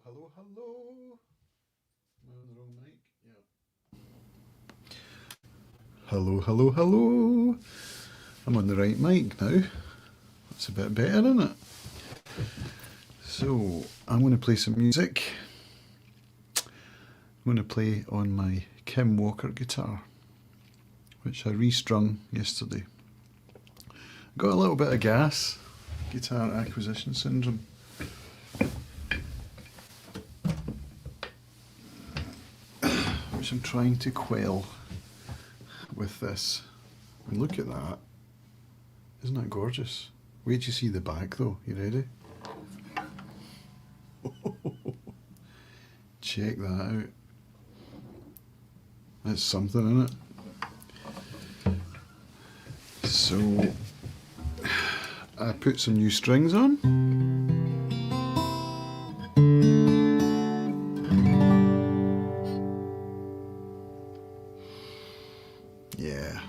Hello. Am I on the wrong mic? Yeah. Hello. I'm on the right mic now. That's a bit better, isn't it? So, I'm going to play some music. I'm going to play on my Kim Walker guitar, which I restrung yesterday. Got a little bit of gas, guitar acquisition syndrome. Which I'm trying to quell with this. And look at that. Isn't that gorgeous? Wait till you see the back though. You ready? Check that out. That's something, isn't it? So I put some new strings on. Yeah.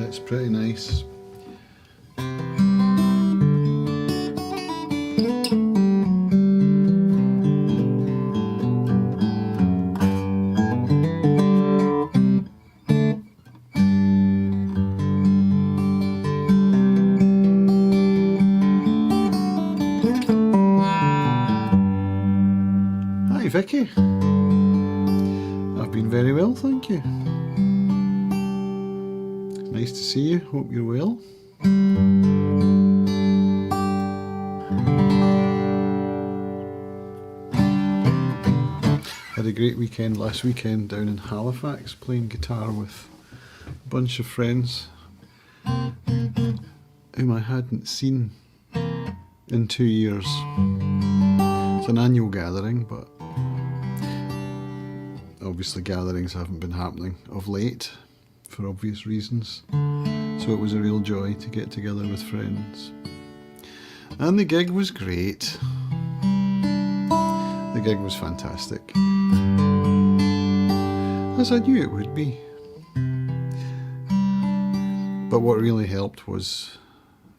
It's pretty nice. Hi Vicky. I've been very well, thank you. Nice to see you, hope you're well. Had a great weekend last weekend down in Halifax playing guitar with a bunch of friends whom I hadn't seen in 2 years. It's an annual gathering, but obviously gatherings haven't been happening of late, for obvious reasons. So it was a real joy to get together with friends. And the gig was great. The gig was fantastic. As I knew it would be. But what really helped was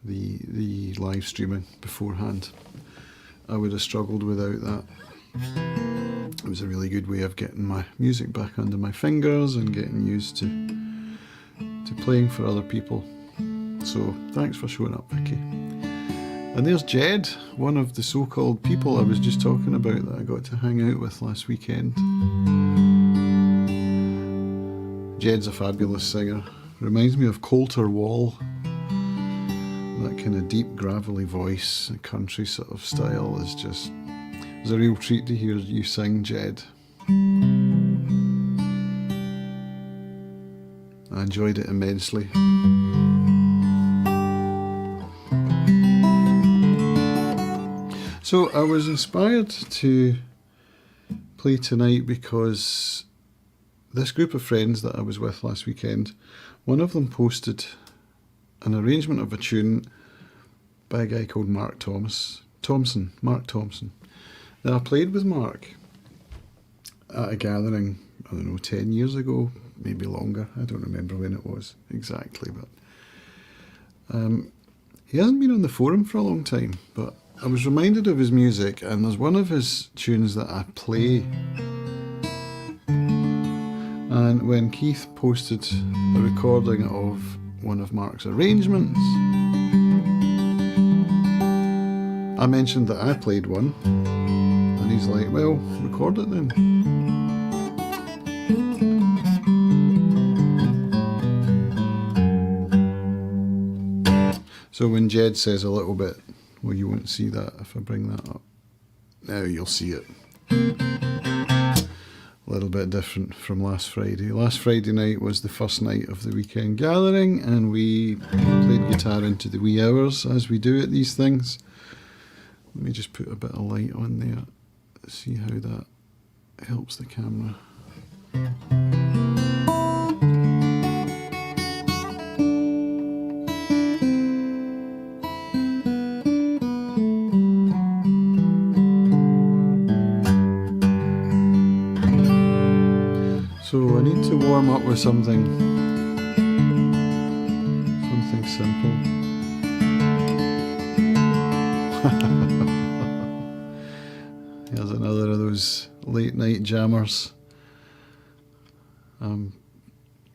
the live streaming beforehand. I would have struggled without that. It was a really good way of getting my music back under my fingers and getting used to playing for other people. So thanks for showing up, Vicky. And there's Jed, one of the so-called people I was just talking about that I got to hang out with last weekend. Jed's a fabulous singer. Reminds me of Coulter Wall. That kind of deep gravelly voice, country sort of style is just... It was a real treat to hear you sing, Jed. I enjoyed it immensely. So I was inspired to play tonight because this group of friends that I was with last weekend, one of them posted an arrangement of a tune by a guy called Mark Thompson. Now I played with Mark at a gathering, I don't know, 10 years ago, maybe longer. I don't remember when it was exactly, but he hasn't been on the forum for a long time, but I was reminded of his music, and there's one of his tunes that I play. And when Keith posted a recording of one of Mark's arrangements, I mentioned that I played one, and he's like, well, record it then. So when Jed says a little bit, well, you won't see that if I bring that up. now you'll see it. A little bit different from last Friday. Last Friday night was the first night of the weekend gathering, and we played guitar into the wee hours, as we do at these things. Let me just put a bit of light on there, see how that helps the camera. So I need to warm up with something simple. Here's another of those late night jammers.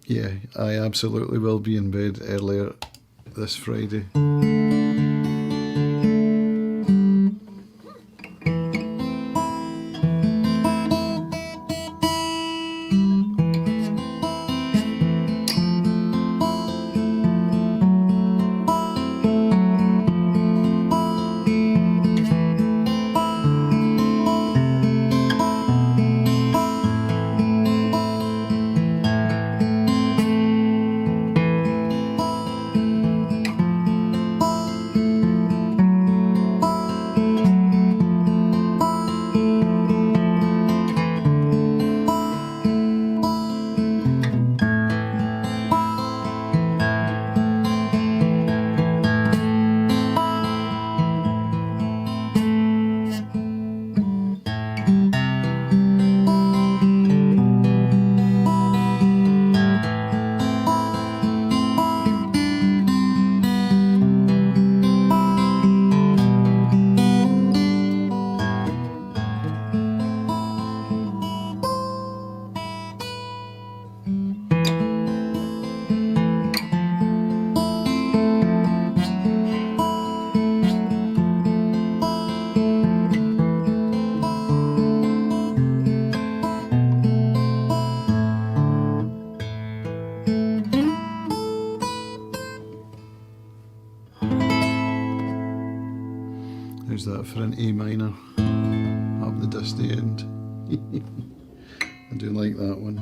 Yeah, I absolutely will be in bed earlier this Friday. How's that for an A minor? Up the dusty end. I do like that one.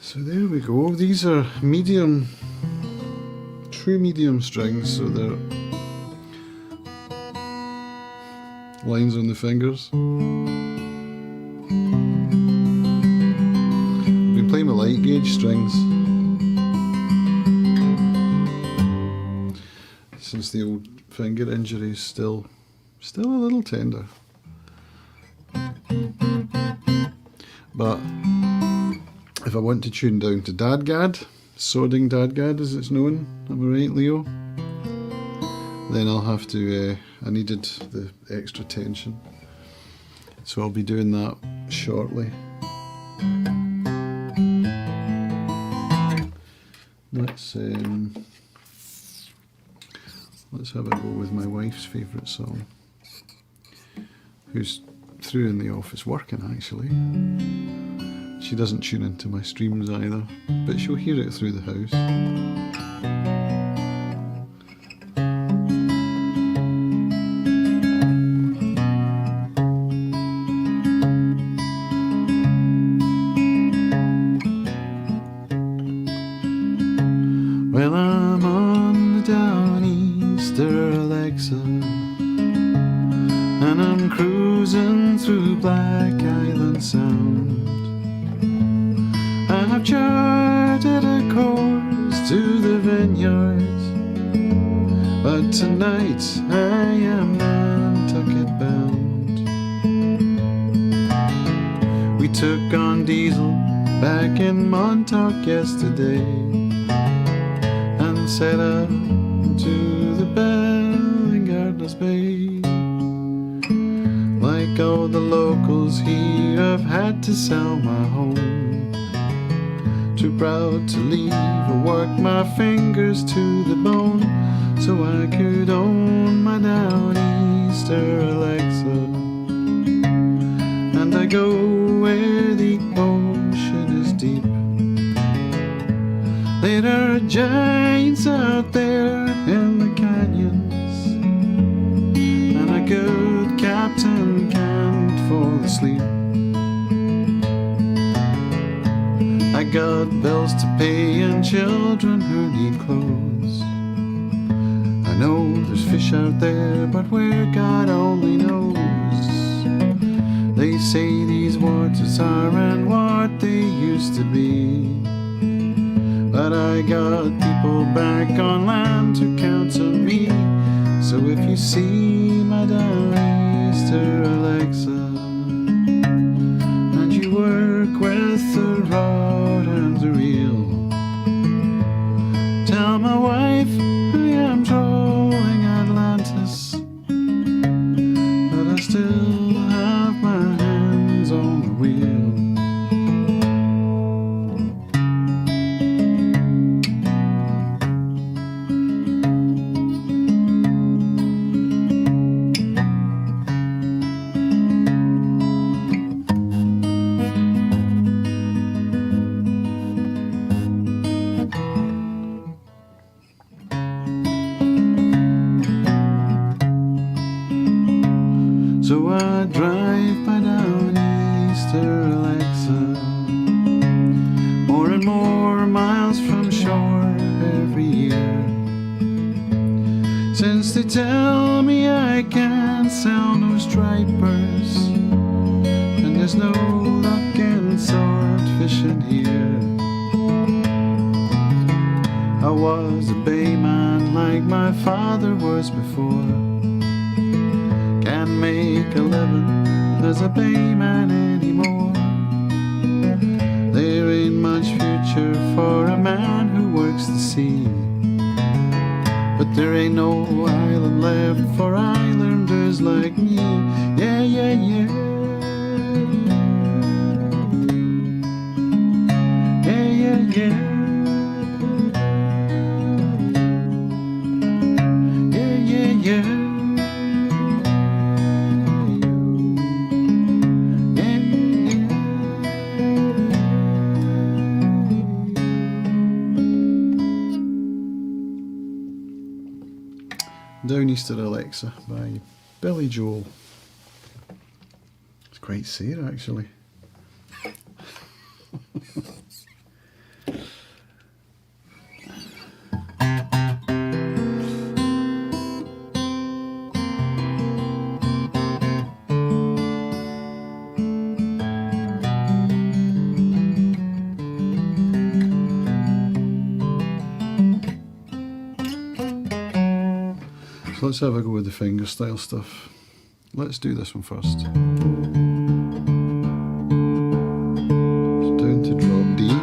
So there we go. These are medium, true medium strings, so they're lines on the fingers. I've been playing with light gauge strings since the old finger injury is still a little tender. But if I want to tune down to dadgad, sodding dadgad as it's known, am I right, Leo? Then I'll have to, I needed the extra tension. So I'll be doing that shortly. Let's have a go with my wife's favourite song, who's through in the office working actually. She doesn't tune into my streams either, but she'll hear it through the house. Well, I'm on the down easter Alexa, and I'm cruising through Black Island Sound. I've charted a course to the vineyards, but tonight I am Nantucket bound. We took on diesel back in Montauk yesterday, and set up to the Bell in Gardner's Bay. Like all the locals here, I've had to sell my home. Too proud to leave or work my fingers to the bone, so I could own my down easter Alexa. And I go where the ocean is deep, There are giants out there in the canyons, and a good captain can't fall asleep. I got bills to pay and children who need clothes. I know there's fish out there, but where God only knows. They say these waters aren't what they used to be, but I got people back on land to count on me. So if you see Madame Easter Alexa, and you work with the rod and the reel, tell my wife I am trolling Atlantis, but I still have my hands on the wheel. So I drive by down Easter Alexa, more and more miles from shore every year, since they tell me I can't sell no stripers, and there's no luck in sword fishing here. I was a bayman like my father was before, can't make a living as a bayman anymore. There ain't much future for a man who works the sea, but there ain't no island left for islanders like me. Yeah, yeah, yeah. Yeah, yeah, yeah. Yeah, yeah, yeah. Down Easter Alexa by Billy Joel. It's quite sad actually. So let's have a go with the fingerstyle stuff. Let's do this one first. So down to drop D.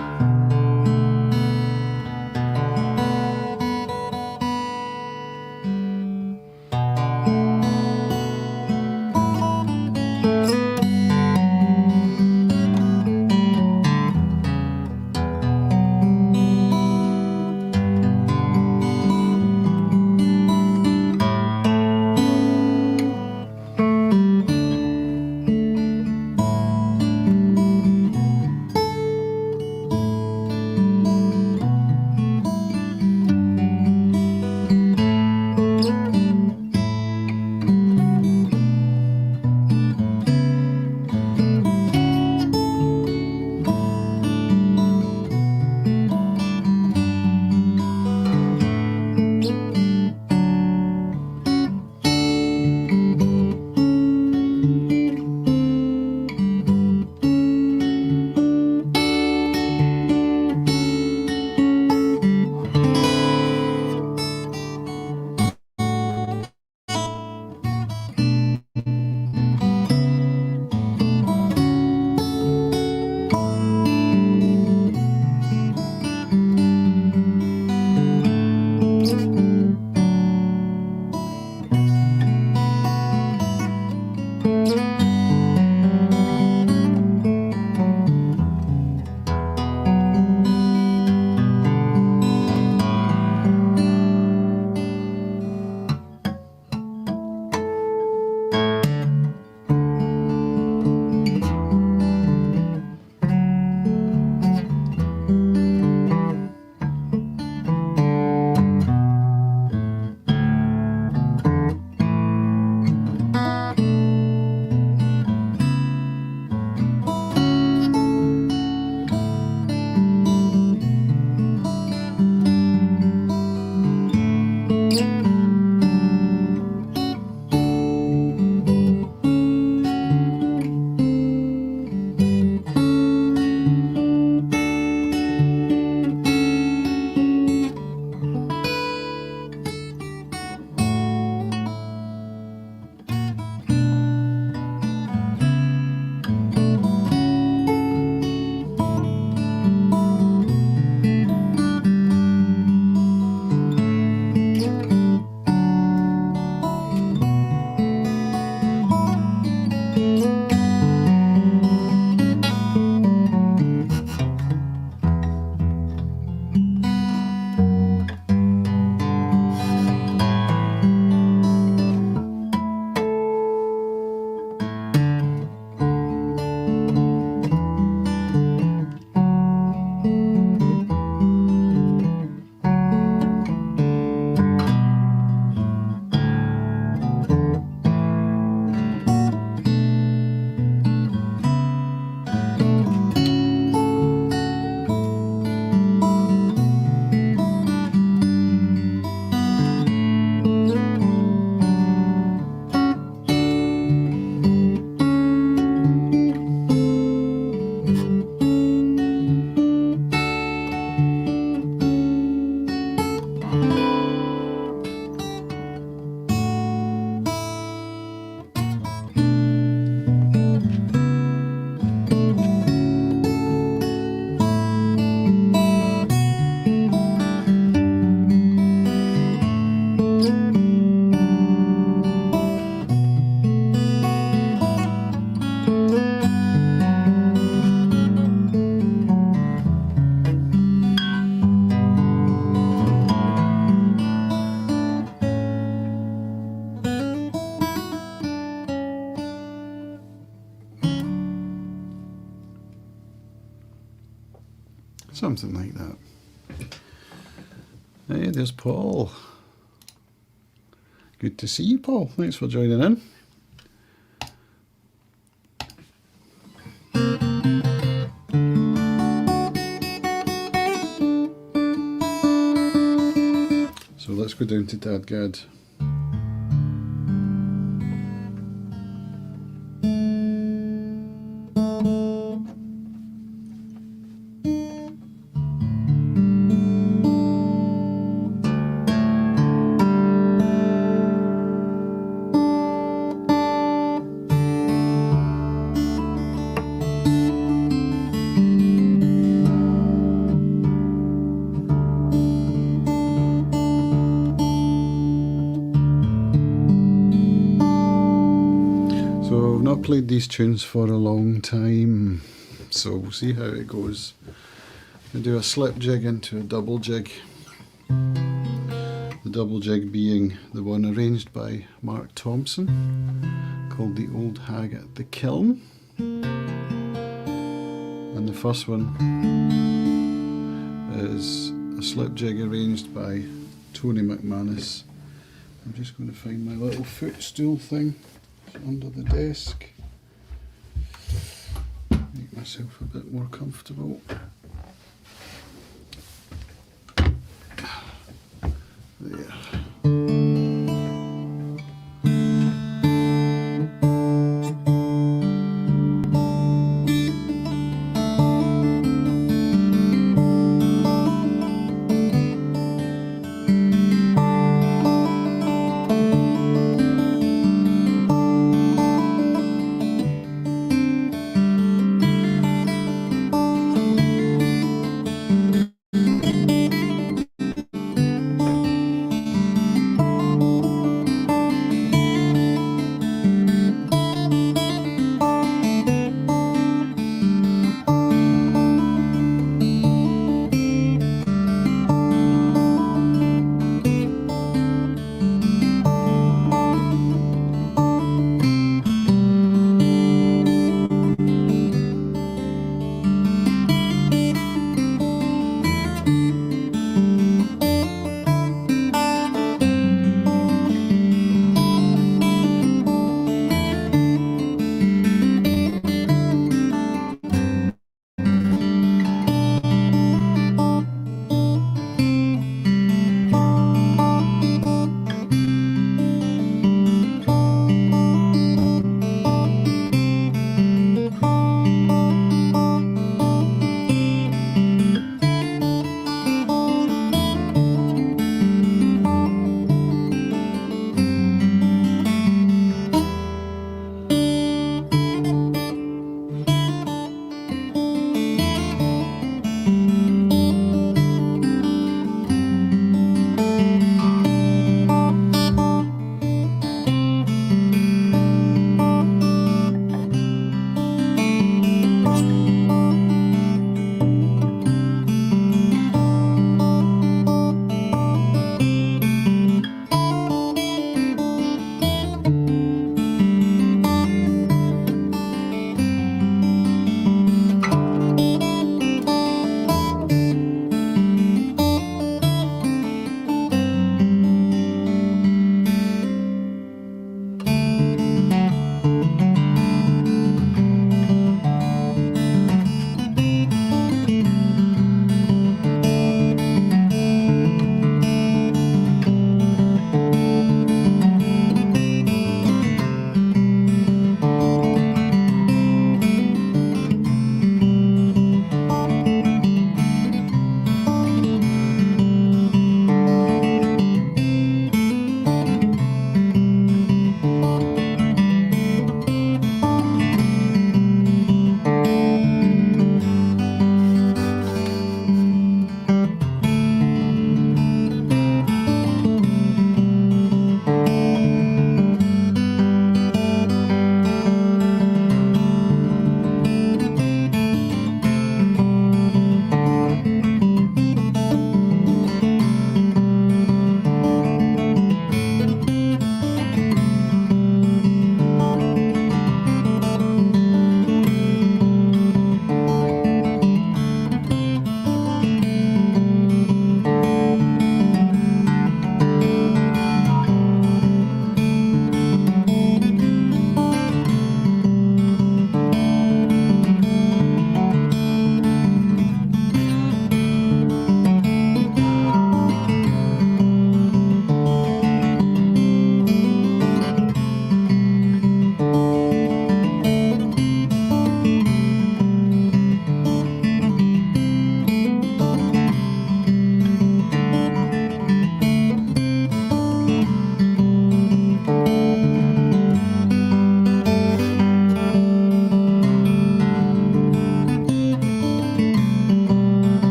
Something like that. Hey, there's Paul. Good to see you, Paul. Thanks for joining in. So let's go down to Dadgad. So I've not played these tunes for a long time, so we'll see how it goes. I do a slip jig into a double jig. The double jig being the one arranged by Mark Thompson, called The Old Hag at the Kiln. And the first one is a slip jig arranged by Tony McManus. I'm just going to find my little footstool thing under the desk. Make myself a bit more comfortable. There.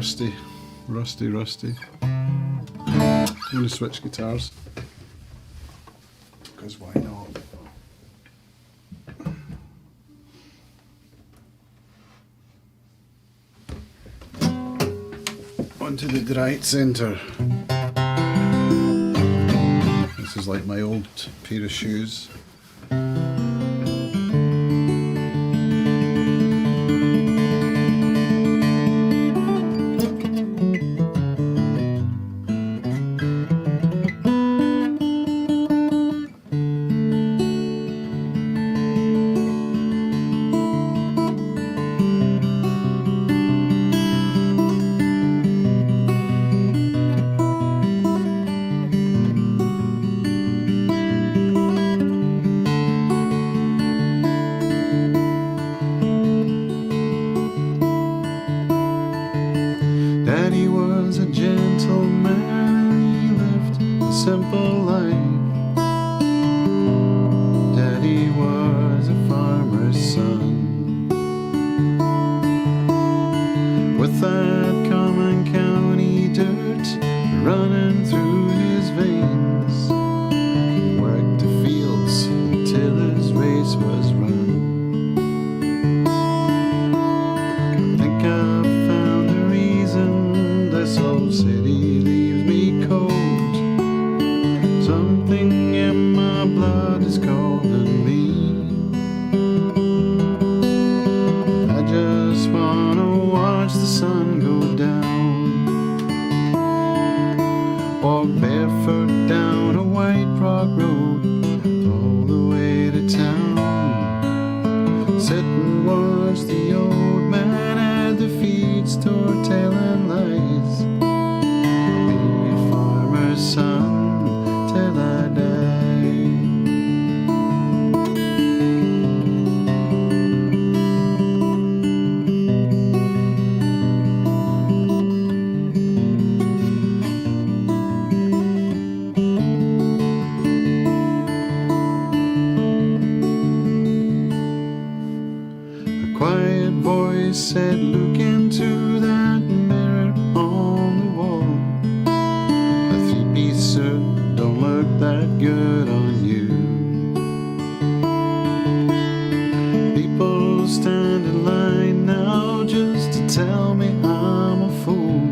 rusty. I'm going to switch guitars, because why not? Onto the right centre. This is like my old pair of shoes. Daddy was a gentleman, he lived a simple life. Daddy was a farmer's son, with that common county dirt running through his veins. He worked the fields till his race was run. I think I've found the reason this old city leaves me cold. Something in my blood is calling me. I just wanna watch the sun go down, walk barefoot down a white rock road all the way to town, sit and watch the old man at the feed store telling lies. I'll be a farmer's son till I die. A quiet voice said, look into that mirror on the wall. A three-piece suit don't look that good on you. People stand in line now just to tell me I'm a fool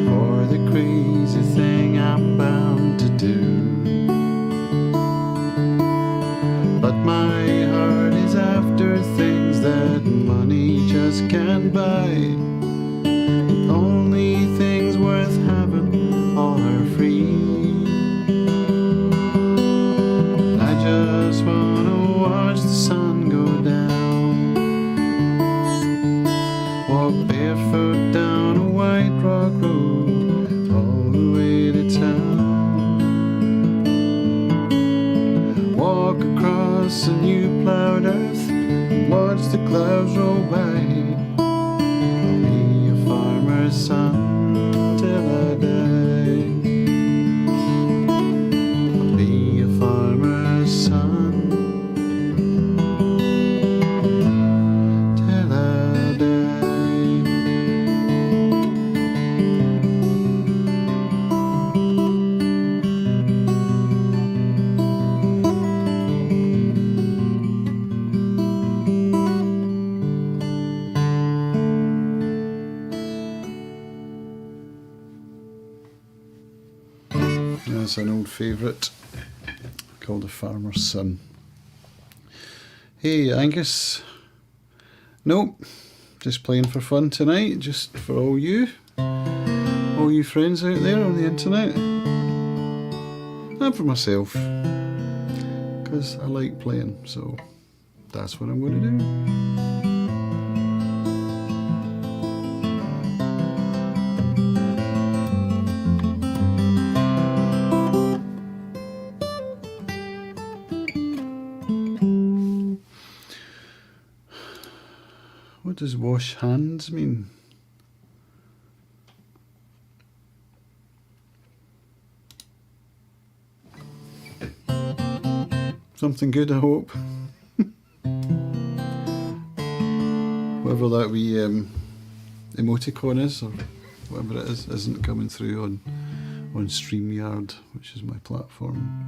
for the crazy thing I'm bound to do. But my heart is after things that money just can't buy. The only things worth having all are free. I just wanna watch the sun go down, walk barefoot down a white rock road all the way to town, walk across a new plowed earth and watch the clouds roll by. I'll be a farmer's son till I die. I'll be a farmer's son till I die. That's an old favourite called A Farmer's Son. Hey Angus. Nope, just playing for fun tonight, just for all you friends out there on the internet. And for myself, because I like playing, so that's what I'm going to do. What does wash hands mean? Something good, I hope. Whatever that wee emoticon is, or whatever it is, isn't coming through on StreamYard, which is my platform.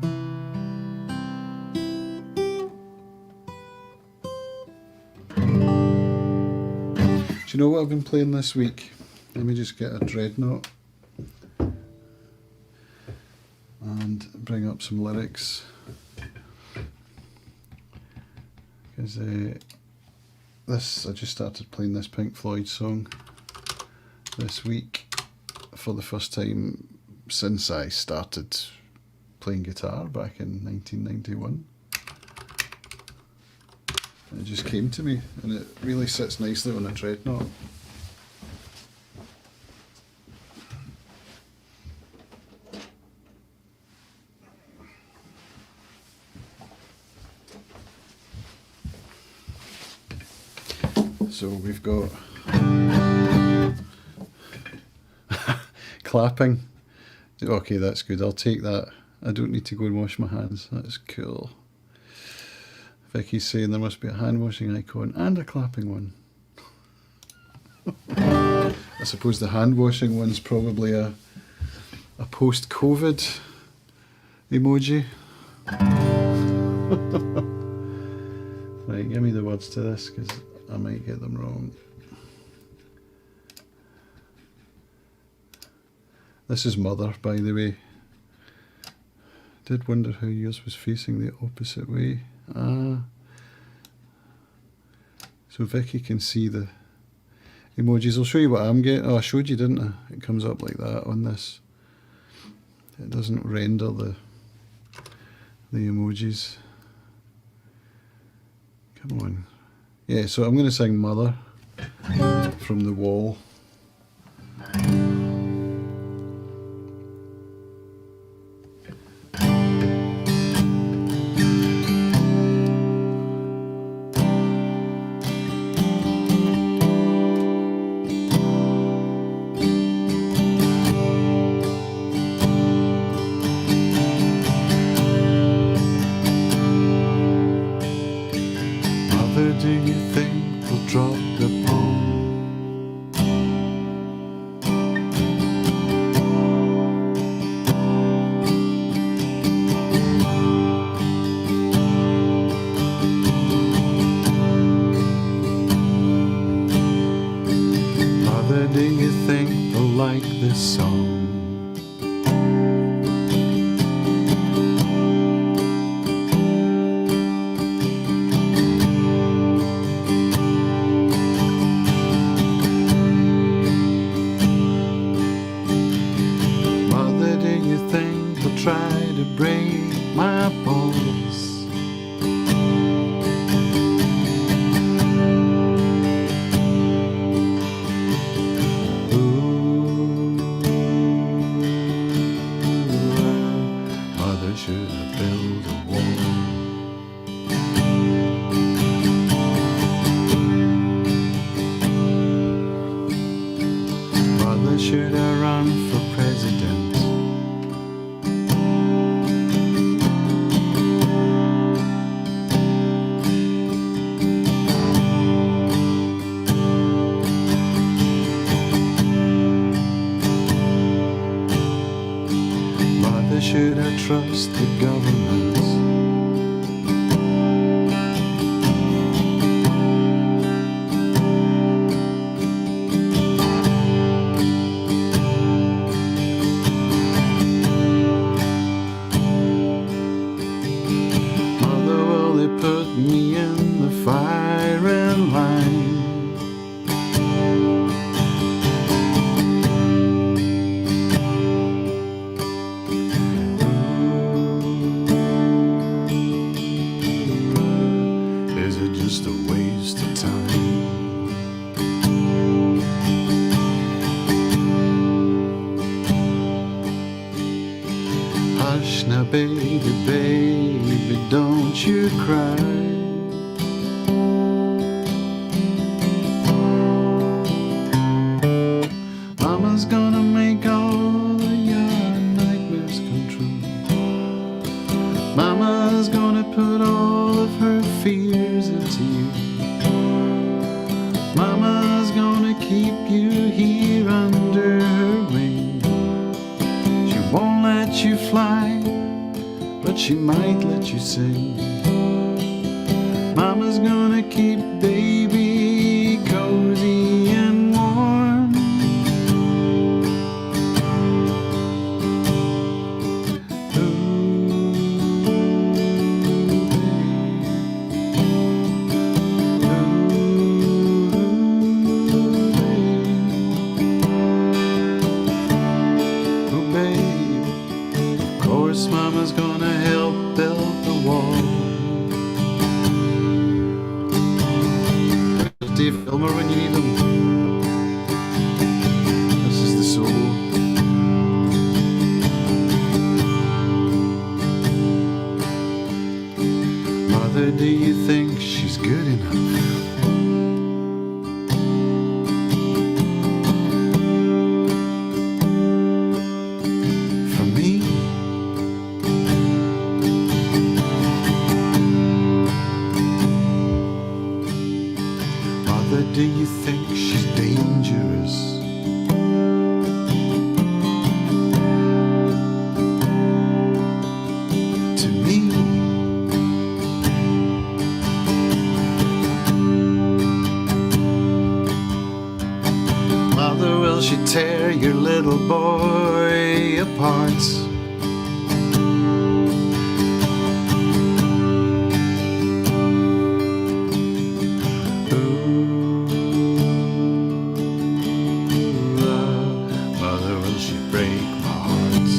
Do you know what I've been playing this week? Let me just get a dreadnought and bring up some lyrics, because I just started playing this Pink Floyd song this week for the first time since I started playing guitar back in 1991. It just came to me, and it really sits nicely on a dreadnought. So we've got clapping. Okay, that's good. I'll take that. I don't need to go and wash my hands. That's cool. Vicky's saying there must be a hand washing icon and a clapping one. I suppose the hand washing one's probably a post-COVID emoji. Right, give me the words to this, because I might get them wrong. This is Mother, by the way. Did wonder how yours was facing the opposite way. Ah. So Vicky can see the emojis. I'll show you what I'm getting. Oh, I showed you, didn't I? It comes up like that on this. It doesn't render the emojis. Come on. Yeah, so I'm going to sing Mother from The Wall. Do you think they'll drop the bomb? Mother, do you think they'll like this song? Try to break my bones. Ooh, Mother should have built a wall. Mother should have run for president. Should I trust the government? Mother, will they put me in the firing line? Just a waste of time. Hush now, baby, baby, don't you cry. Mama's gonna make all of your nightmares come true. Mama's gonna put all of her fears into you. Mama's gonna keep you she might let you sing. Mama's gonna keep baby cozy and warm. Oh babe, of course Mama's gonna help build the wall. Dave Filmer when you need him. This is the solo. Mother, do you think she's good enough? For me? Mother, do you think she's dangerous? To me? Mother, will she tear your little boy apart? Mother, will she break my heart?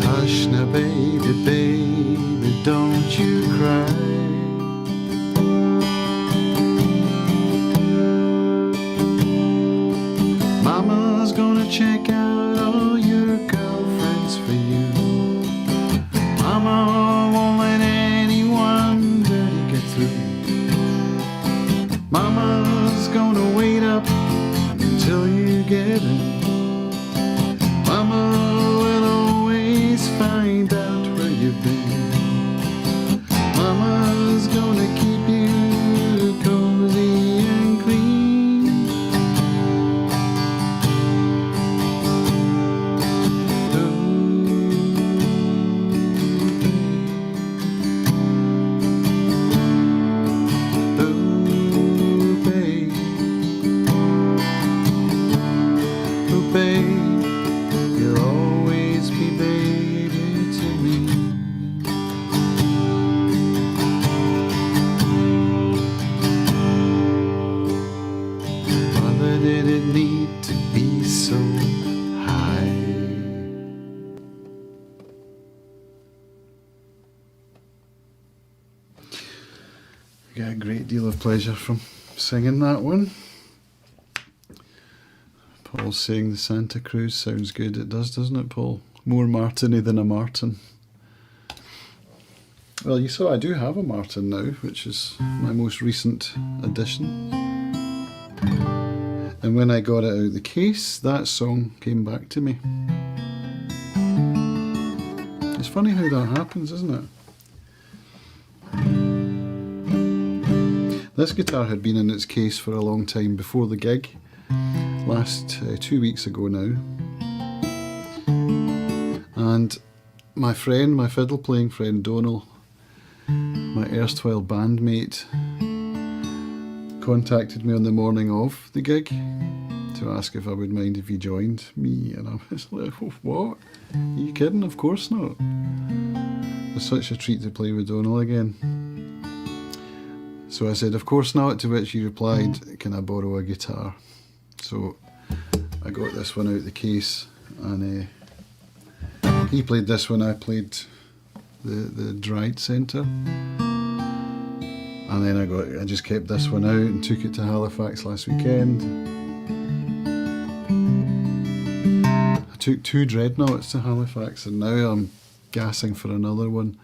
Hush now, baby, baby, don't you cry. Mama's gonna check out all your girlfriends for you. Mama won't let anyone dirty get through. Mama's gonna wait up until you get in. Mama will always find out where you've been. Mama's gonna keep you cozy and clean. Oh, babe. Oh, babe, you'll always be baby to me. Mother, did it need to be so high? Got a great deal of pleasure from singing that one. Paul saying the Santa Cruz sounds good. It does, doesn't it, Paul? More Martini than a Martin. Well, you saw I do have a Martin now, which is my most recent addition. And when I got it out of the case, that song came back to me. It's funny how that happens, isn't it? This guitar had been in its case for a long time before the gig. Last 2 weeks ago now. And my friend, my fiddle playing friend Donal, my erstwhile bandmate, contacted me on the morning of the gig to ask if I would mind if he joined me, and I was like, oh, what? Are you kidding? Of course not. It was such a treat to play with Donal again. So I said, of course not, to which he replied, can I borrow a guitar? So I got this one out of the case, and he played this one, I played the dried centre. And then I just kept this one out and took it to Halifax last weekend. I took 2 dreadnoughts to Halifax, and now I'm gassing for another one,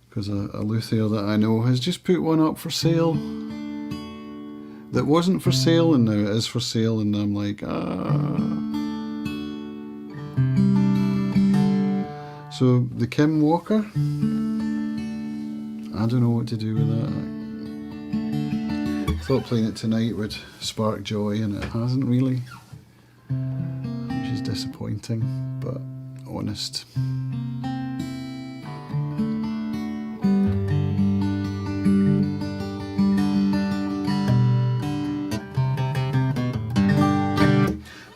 because a luthier that I know has just put one up for sale that wasn't for sale, and now it is for sale, and I'm like, So the Kim Walker, I don't know what to do with that. thought playing it tonight would spark joy, and it hasn't really, which is disappointing, but honest.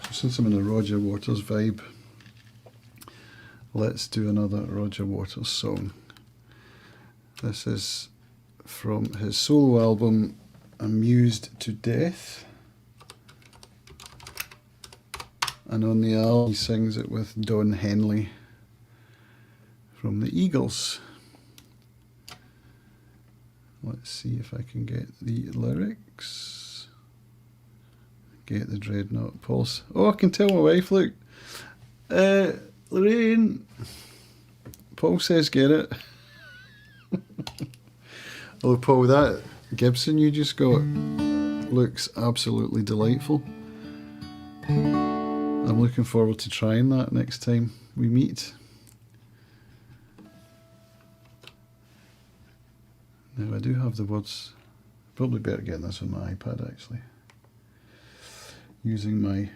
So since I'm in a Roger Waters vibe, let's do another Roger Waters song. This is from his solo album, Amused to Death. And on the album he sings it with Don Henley from the Eagles. Let's see if I can get the lyrics. Get the Dreadnought Pulse. Oh, I can tell my wife, look. Lorraine, Paul says get it. Oh, Paul, that Gibson you just got looks absolutely delightful. I'm looking forward to trying that next time we meet. Now I do have the words. Probably better getting this on my iPad actually. Using my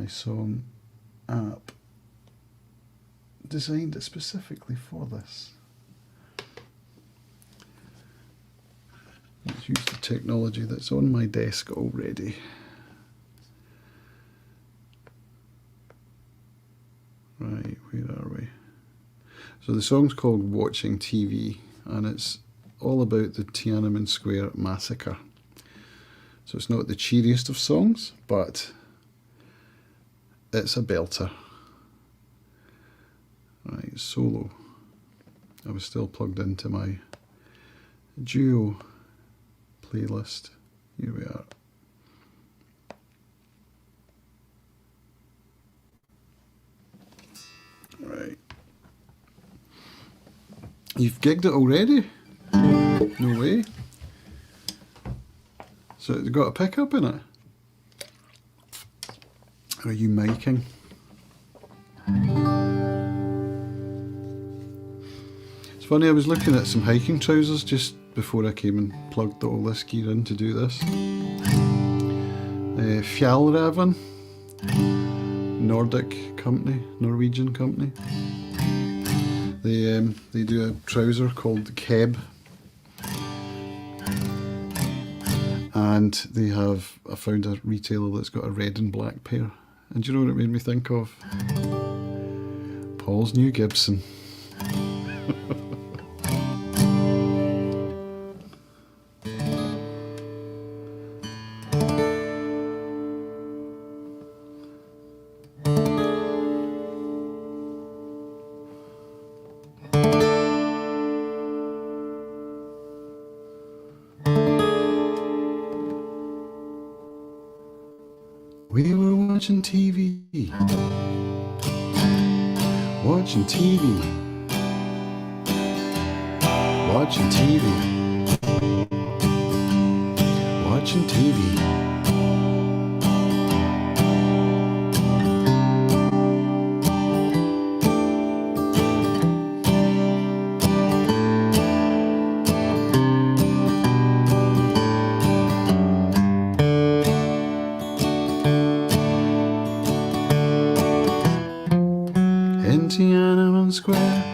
song app. Designed it specifically for this. Let's use the technology that's on my desk already. Right, where are we? So the song's called Watching TV, and it's all about the Tiananmen Square massacre. So it's not the cheeriest of songs, but it's a belter. Right, solo. I was still plugged into my duo playlist. Here we are. Right. You've gigged it already? No way. So it's got a pickup in it? Are you miking? It's funny, I was looking at some hiking trousers just before I came and plugged all this gear in to do this. Fjallraven, Nordic company, Norwegian company. They do a trouser called Keb, and they have, I found a retailer that's got a red and black pair, and do you know what it made me think of? Paul's new Gibson. We were watching TV, watching TV, watching TV, watching TV. In Tiananmen Square,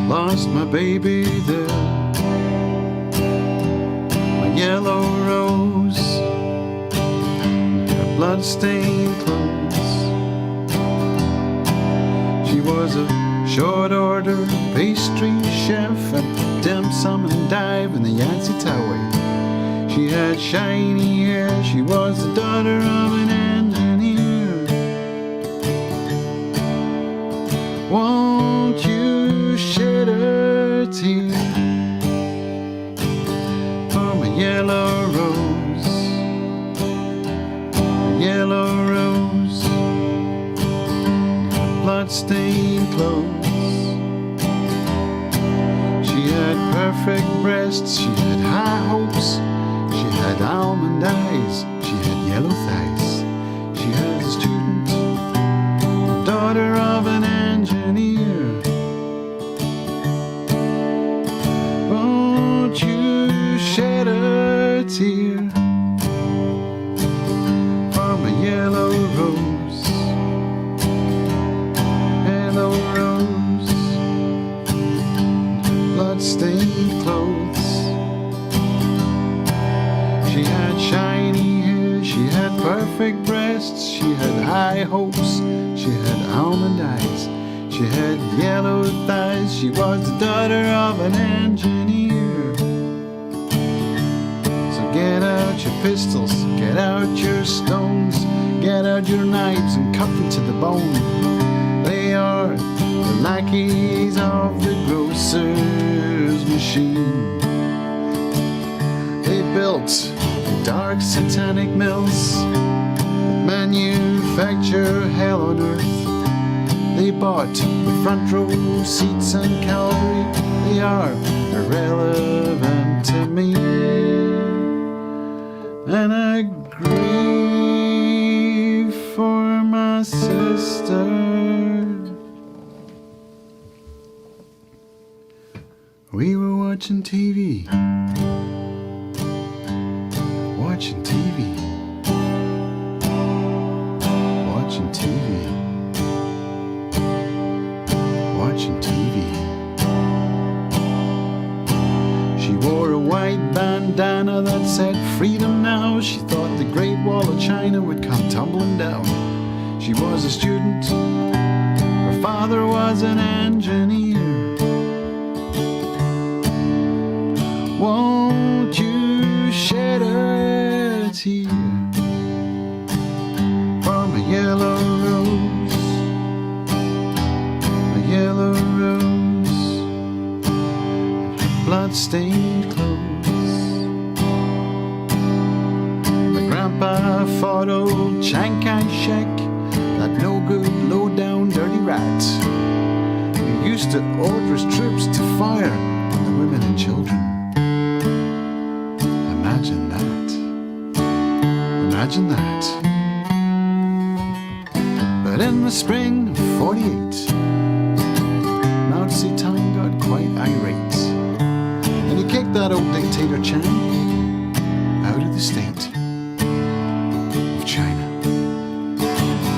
lost my baby there, my yellow rose, her blood-stained clothes. She was a short-order pastry chef at dim sum and dive in the Yangtze Tower. She had shiny hair, she was the daughter of an engineer. Won't you shed a tear for my yellow rose, blood-stained clothes. She had perfect breasts, she had high hopes, she had almond eyes, she had yellow thighs. She was a student, daughter of an engineer. Oh, She had high hopes, she had almond eyes, she had yellow thighs. She was the daughter of an engineer. So get out your pistols, get out your stones, get out your knives and cut them to the bone. They are the lackeys of the grocer's machine. They built dark satanic mills that manufacture hell on earth. They bought the front row seats and Calvary. They are irrelevant to me. And I grieve for my sister. We were watching TV. Watching TV. Watching TV. Watching TV. She wore a white bandana that said freedom now. She thought the Great Wall of China would come tumbling down. She was a student. Her father was an engineer. Won't you shed a tear from a yellow rose, a yellow rose, blood-stained clothes. My grandpa fought old Chiang Kai-shek, that no-good, low-down, dirty rat. He used to order his troops to fire on the women and children. Imagine that. Imagine that. But in the spring of '48, Mao Zedong got quite irate, and he kicked that old dictator Chiang out of the state of China.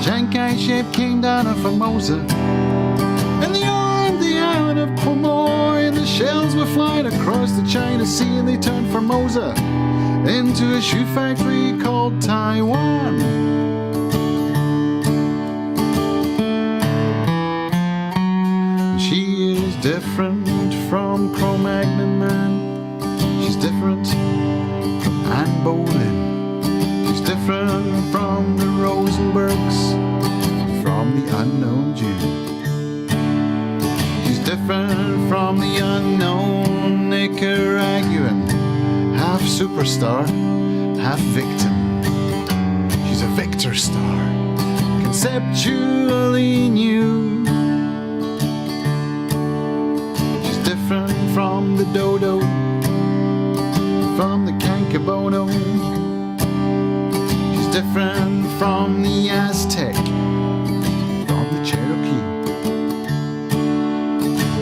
Chiang Kai-shek came down on Formosa, and they armed the island of Quemoy. The shells were flying across the China Sea, and they turned Formosa into a shoe factory called Taiwan. She is different from Cro-Magnon man. She's different from Anne Boleyn. She's different from the Rosenbergs, from the unknown Jew. She's different from the unknown Nicaraguan, half superstar, half victim. She's a victor star, conceptually new. She's different from the dodo, from the cancabono. She's different from the Aztec, from the Cherokee.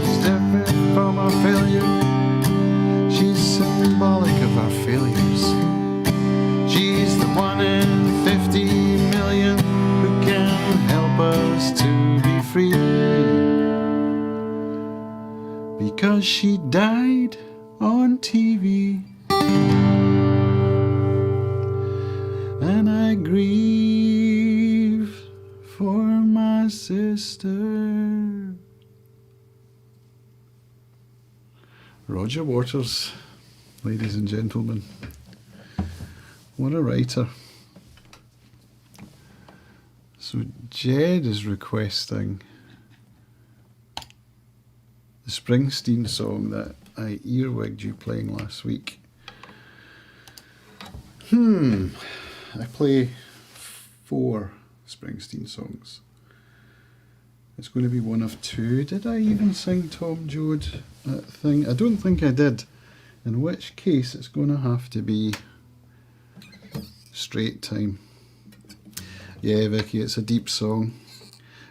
She's different from our failure. She's symbolic of our failures. She's the 1 in 50 million who can help us to be free. Because she died on TV. And I grieve for my sister. Roger Waters, ladies and gentlemen. What a writer. So Jed is requesting the Springsteen song that I earwigged you playing last week. I play 4 Springsteen songs. It's going to be one of 2. Did I even sing Tom Joad, that thing? I don't think I did. In which case it's going to have to be Straight Time. Yeah, Vicky, it's a deep song.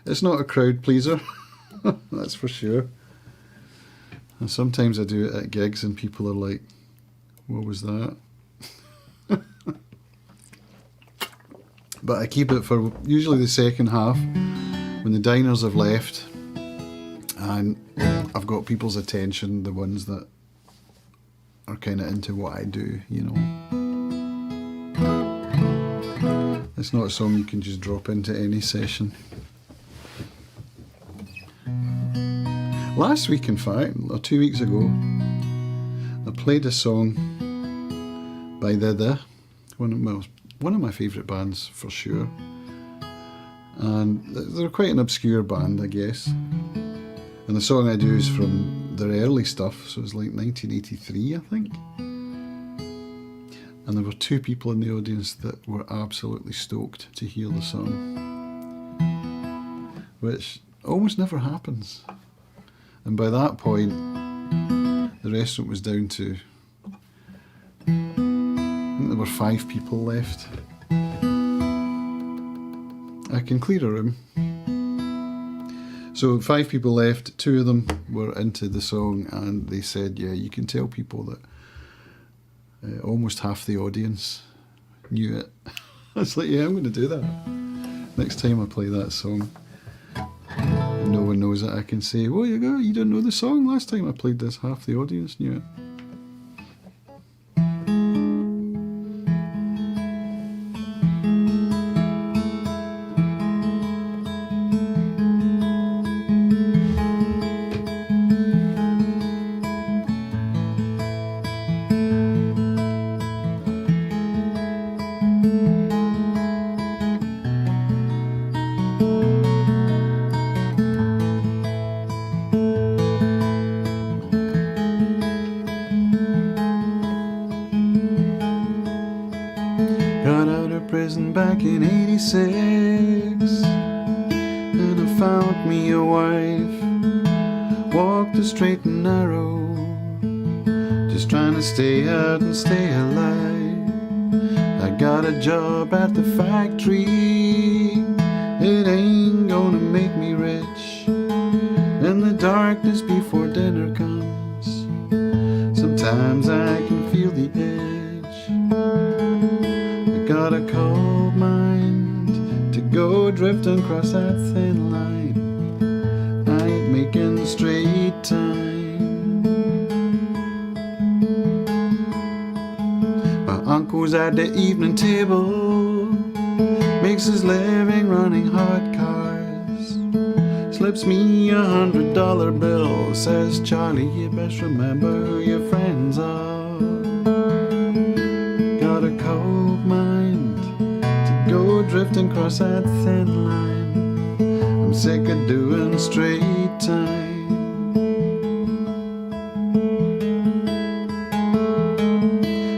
It's not a crowd pleaser, that's for sure. And sometimes I do it at gigs and people are like, what was that? But I keep it for usually the second half when the diners have left and I've got people's attention, the ones that are kind of into what I do, you know. It's not a song you can just drop into any session. Last week, in fact, or 2 weeks ago, I played a song by one of my favourite bands for sure. And they're quite an obscure band, I guess. And the song I do is from their early stuff, so it's like 1983, I think. And there were 2 people in the audience that were absolutely stoked to hear the song, which almost never happens. And by that point, the restaurant was down to, I think there were 5 people left. I can clear a room. So 5 people left, 2 of them were into the song, and they said, yeah, you can tell people that almost half the audience knew it. I was like, yeah, I'm going to do that. Next time I play that song, and no one knows it, I can say, well, you didn't know the song last time I played this, half the audience knew it. Got out of prison back in '86, and I found me a wife. Walked the straight and narrow, just trying to stay out and stay alive. I got a job at the factory, it ain't gonna make me rich. In the darkness before dinner comes, sometimes I can feel the edge. Got a cold mind to go drifting across that thin line. I ain't making straight time. My uncle's at the evening table, makes his living running hot cars. Slips me $100 bill, says, Charlie, you best remember who your friends are. Got a cold mind to go drifting across that thin line. I'm sick of doing straight time.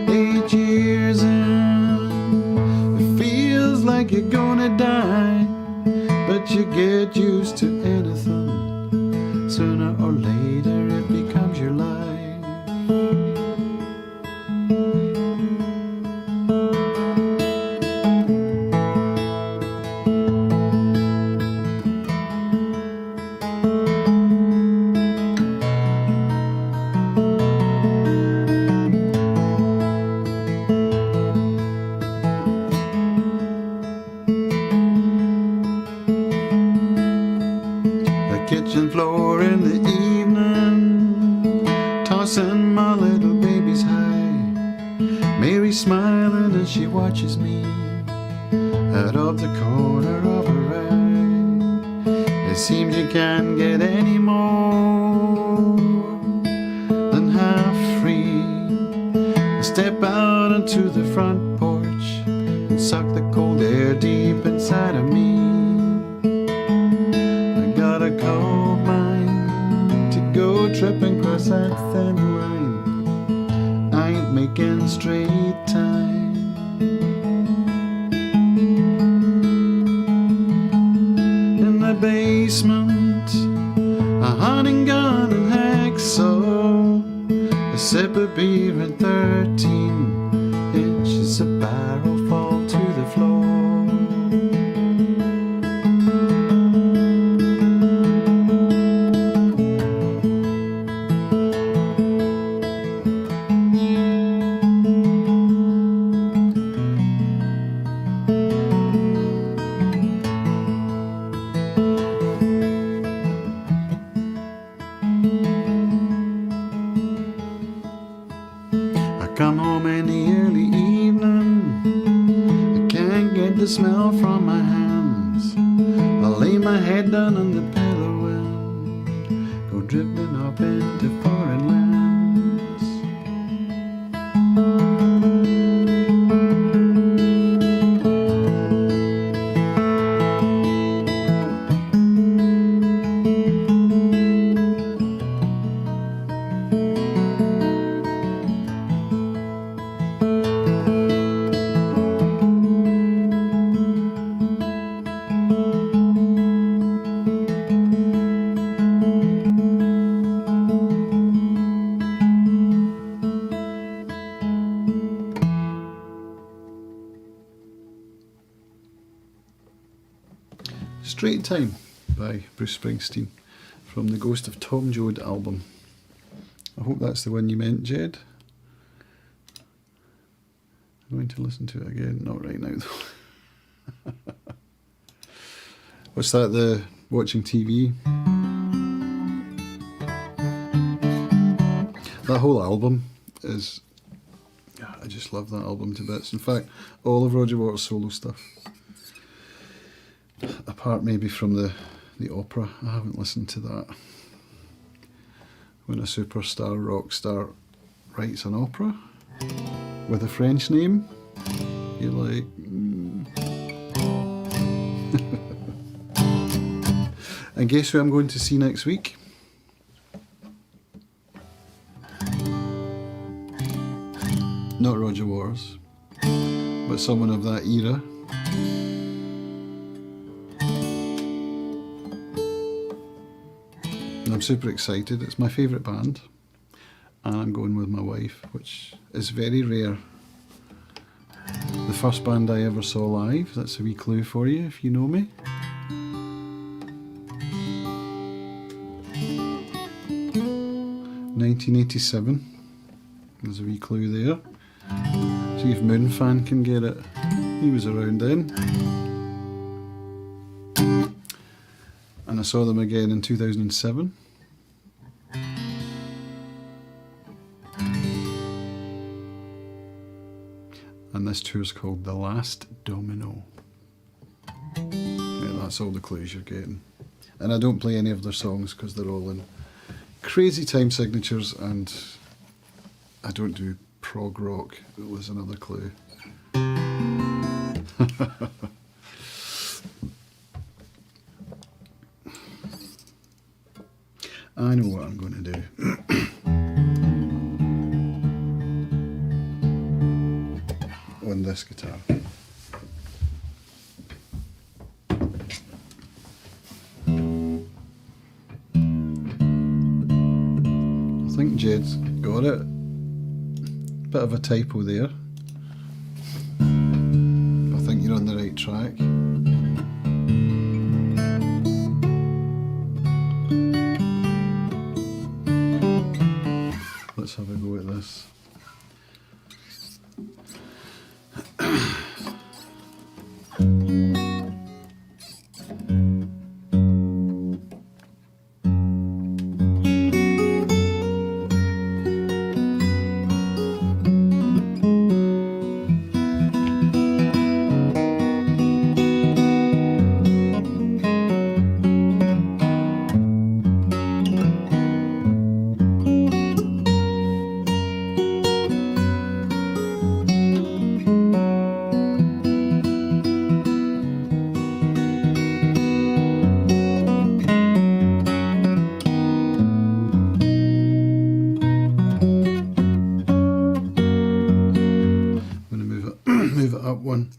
Eight years in, it feels like you're gonna die, but you get used to anything. Sooner or later it becomes your life. Kitchen floor in the evening, tossing my little babies high. Mary smiling as she watches me out of the corner of her eye. It seems you can't get any more than half free. I step out onto the front porch and suck the cold air deep inside of me. A cold mind to go tripping across that thin line. I ain't making straight time. In the basement, a hunting gun and hacksaw, a sip of beer and 13 inches of barrel fall to the floor. Come home in the early evening, my head down on the pillow and go drifting up into foreign lands. Straight Time by Bruce Springsteen from the Ghost of Tom Joad album. I hope that's the one you meant, Jed. I'm going to listen to it again. Not right now though. What's that, the watching TV? That whole album is... I just love that album to bits. In fact, all of Roger Waters' solo stuff. Apart maybe from the opera, I haven't listened to that. When a superstar rock star writes an opera with a French name, you're like, And guess who I'm going to see next week? Not Roger Waters, but someone of that era. I'm super excited. It's my favourite band, and I'm going with my wife, which is very rare. The first band I ever saw live, that's a wee clue for you if you know me. (1987). There's a wee clue there. See if Moonfan can get it. He was around then. And I saw them again in 2007. And this tour's called The Last Domino. Yeah, that's all the clues you're getting. And I don't play any of their songs because they're all in crazy time signatures, and I don't do prog rock. That was another clue. I know what I'm going to do. On this guitar. I think Jed's got it. Bit of a typo there. I think you're on the right track. Let's have a go at this. Move it up one.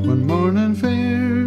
One morning fair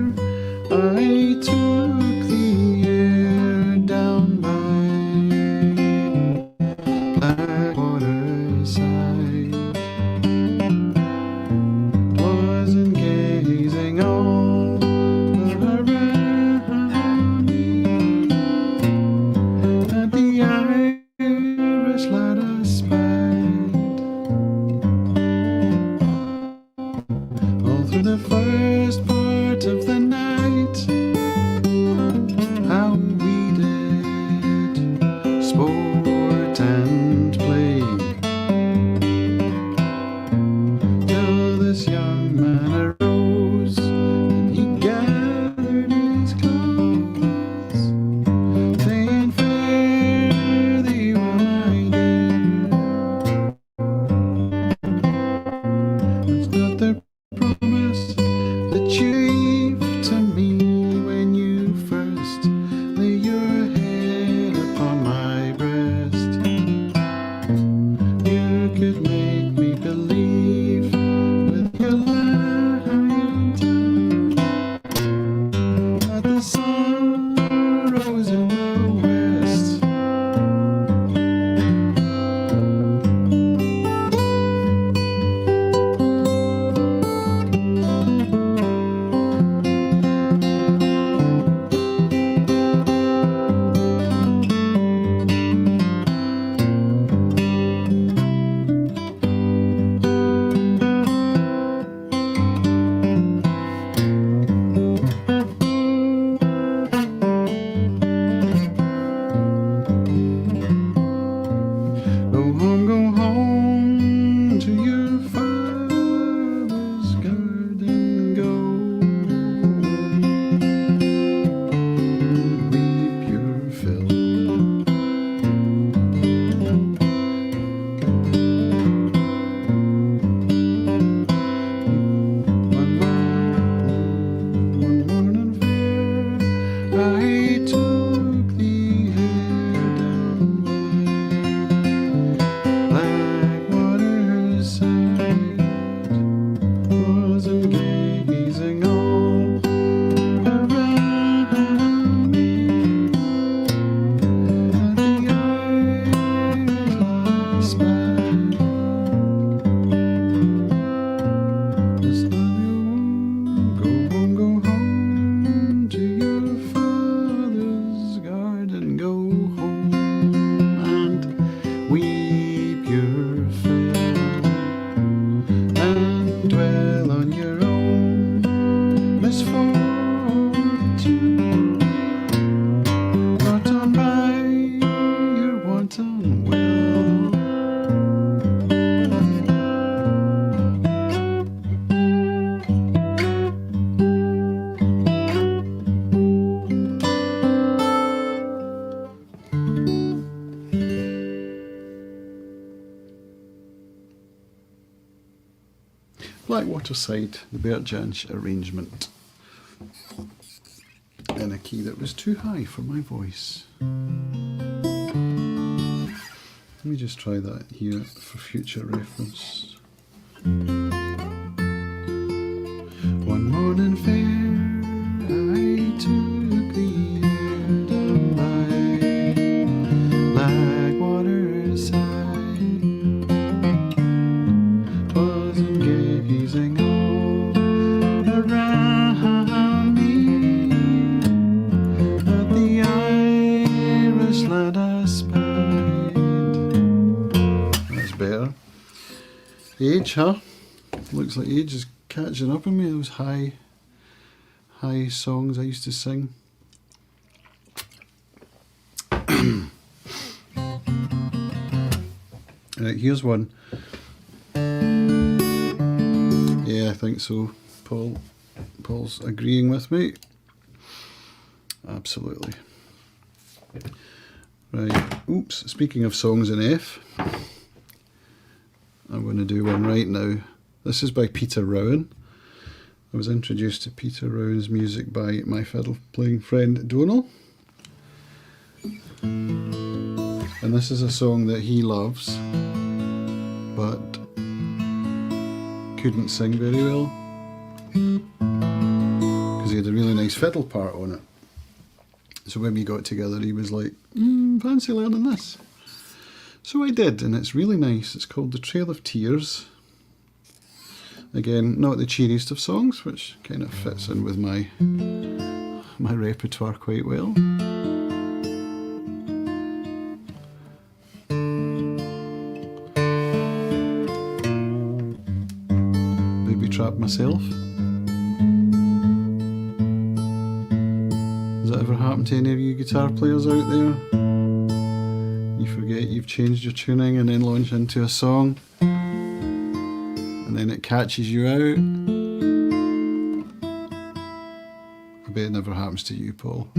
is for two, brought on by your wanton will. Blackwater Side, the Bertjansch arrangement, in a key that was too high for my voice. Let me just try that here for future reference. One morning fair, I took the air down by Blackwater Side. Gazing all around me at the Irish lad I spied. That's better. Age, huh? Looks like age is catching up on me. Those high songs I used to sing. Right, here's one. Yeah, I think so. Paul's agreeing with me. Absolutely. Right. Oops. Speaking of songs in F, I'm going to do one right now. This is by Peter Rowan. I was introduced to Peter Rowan's music by my fiddle playing friend Donal. And this is a song that he loves, but couldn't sing very well because he had a really nice fiddle part on it. So when we got together he was like, fancy learning this. So I did, and it's really nice. It's called The Trail of Tears. Again, not the cheeriest of songs, which kind of fits in with my repertoire quite well. Trap myself. Has that ever happened to any of you guitar players out there? You forget you've changed your tuning and then launch into a song and then it catches you out. I bet it never happens to you, Paul.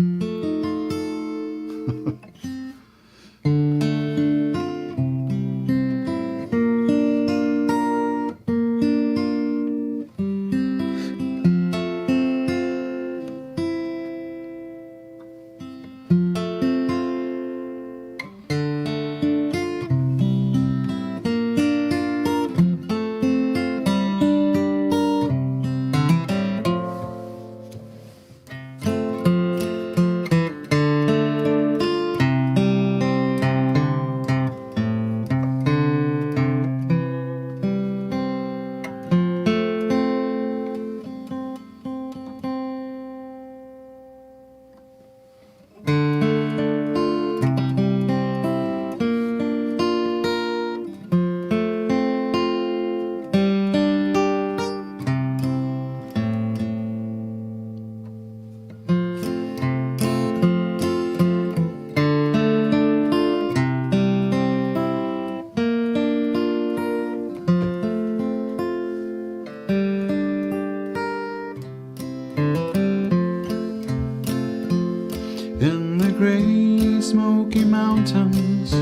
In the grey smoky mountains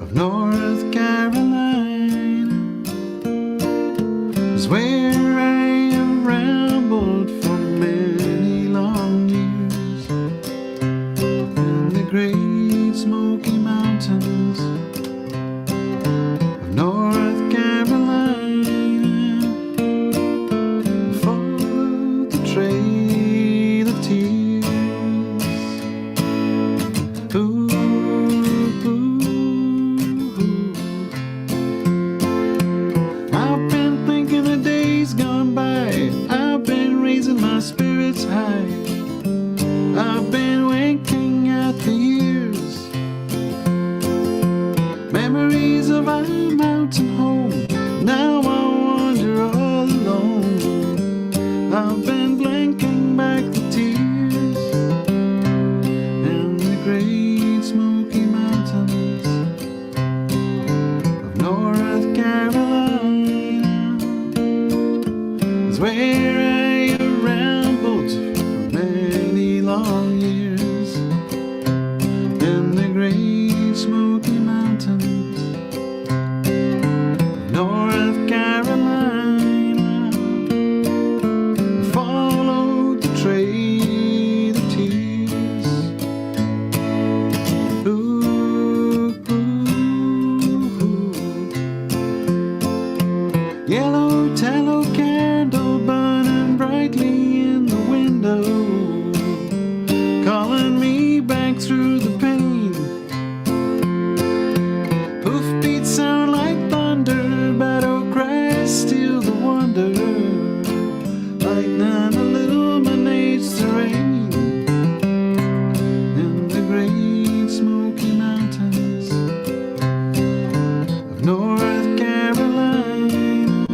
of North Carolina is where I have rambled for many long years. In the great smoky mountains of North Carolina, I followed the trail of tears. I've been thinking of days gone by. I've been raising my spirits high. I've been winking at the years. Memories of our mountain home. Now I wander all alone. quietly in the window, calling me back through the pain. Hoofbeats sound like thunder, battle cries steal the wonder. Lightning illuminates the rain in the great Smoky Mountains of North Carolina.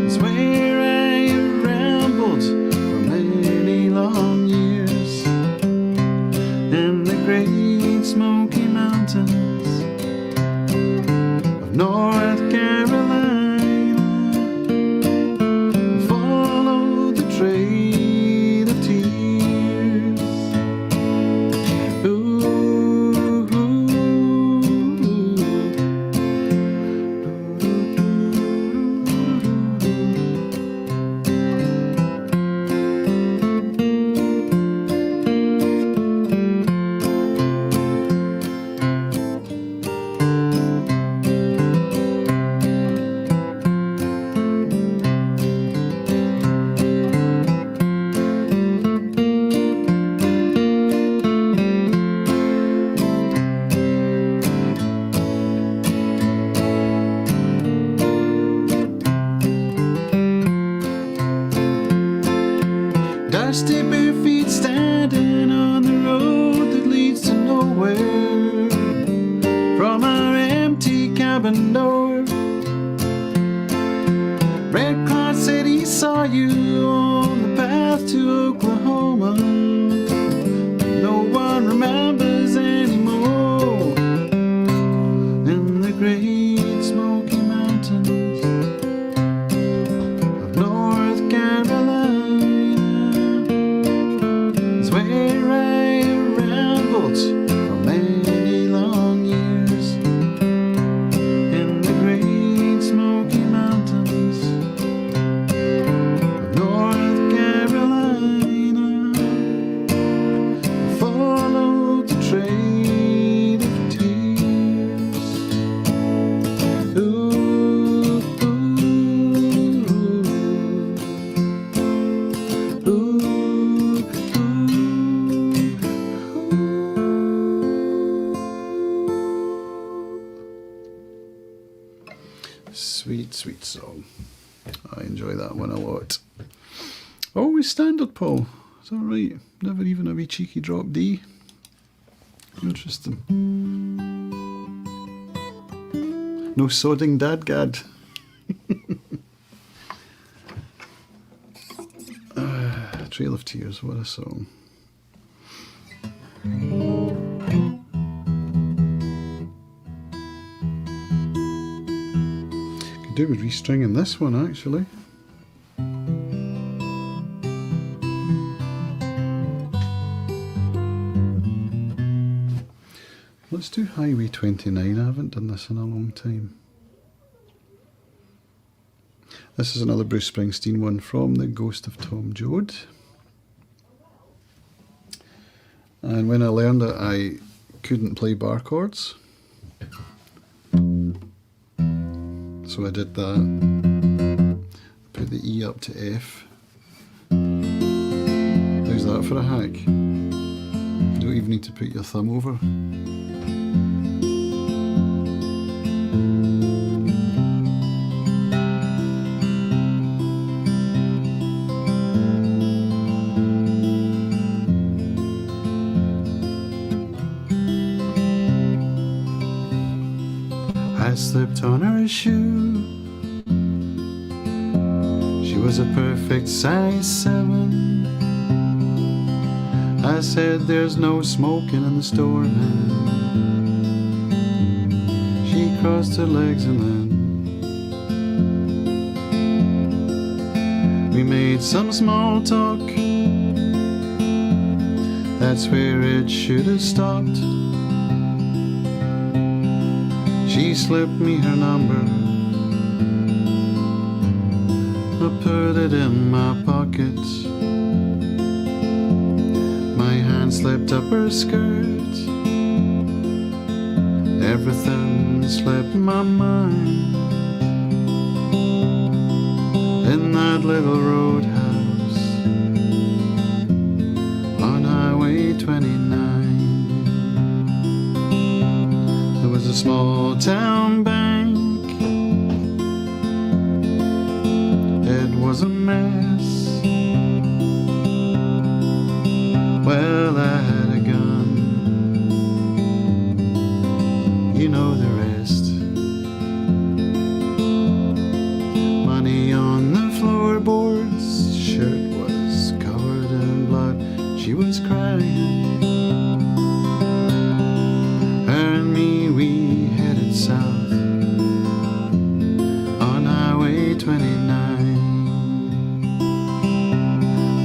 It's where I have rambled for many long years in the great Smoky Mountains of North Carolina. Follow the trail of tears. Ooh, ooh, dusty bare feet standing on the road that leads to nowhere. From our empty cabin door, Red Cloud said he saw you on the path to Oklahoma. No one remembers anymore in the great Smoky Mountains of North Carolina. It's where I rambled for many long years in the great Smoky Mountains of North Carolina. Follow the trail of tears. Ooh, ooh, sweet, sweet song. I enjoy that one a lot. Always standard, Paul. Is that right? Never even a wee cheeky drop D. Interesting. No sodding dadgad. Trail of Tears, what a song. Could do with restringing this one actually. Let's do Highway 29. I haven't done this in a long time. This is another Bruce Springsteen one from The Ghost of Tom Joad. And when I learned that I couldn't play bar chords, so I did that. Put the E up to F. How's that for a hack? You don't even need to put your thumb over. I slipped on her shoe. She was a perfect size 7. I said, there's no smoking in the store, man. She crossed her legs and then we made some small talk. That's where it should have stopped. She slipped me her number. I put it in my pocket. My hand slipped up her skirt. Everything slipped my mind. In that that little roadhouse on Highway 29. There was a small town bank. It was a mess. Well, I had a gun. You know the rest. Money on the floorboards. Shirt was covered in blood. She was crying. Her and me, we headed south on Highway 29.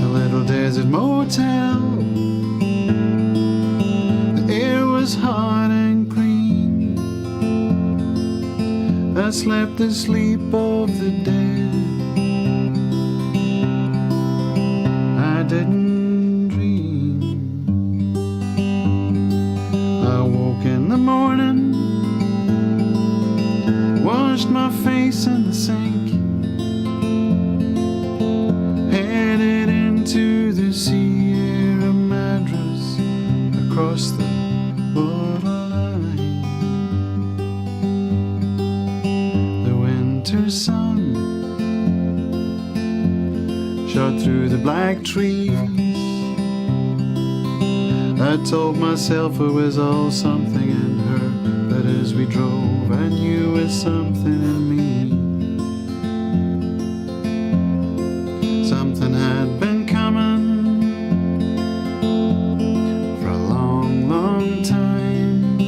A little desert motel. The air was hot and clean. I slept the sleep of the dead. I didn't dream. I woke in the morning, washed my face in the sink, headed into the Sierra Madras across the borderline. The winter sun shot through the black trees. I told myself it was all something in her, but as we drove I knew it was something in me. Something had been coming for a long, long time.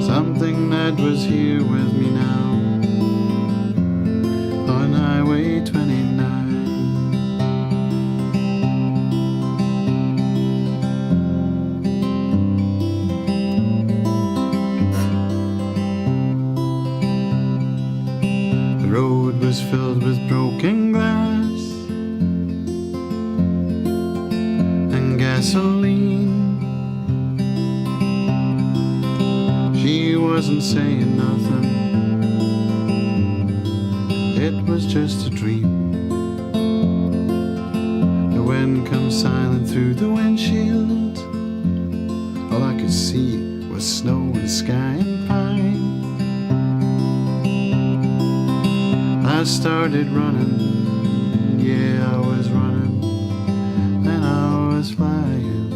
Something that was here with me now on Highway 29. The road was filled with broken glass and gasoline. She wasn't saying nothing. It was just a dream. The wind comes silent through the windshield. All I could see was snow and sky and pine. I started running, yeah, I was running, and I was flying.